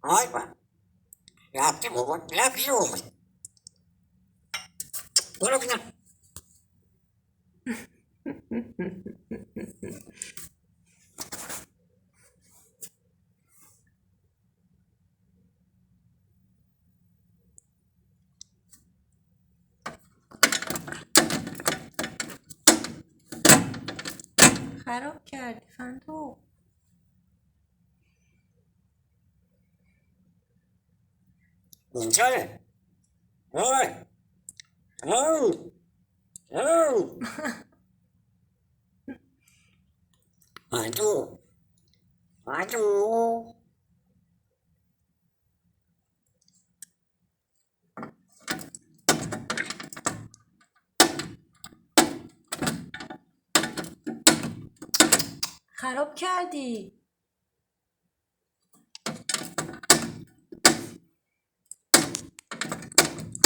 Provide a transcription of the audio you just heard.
آی با رفته بابا رفته اومد برو بینم خراب کردی فندق. اینجاره آی او او آدو آدو خراب کردی.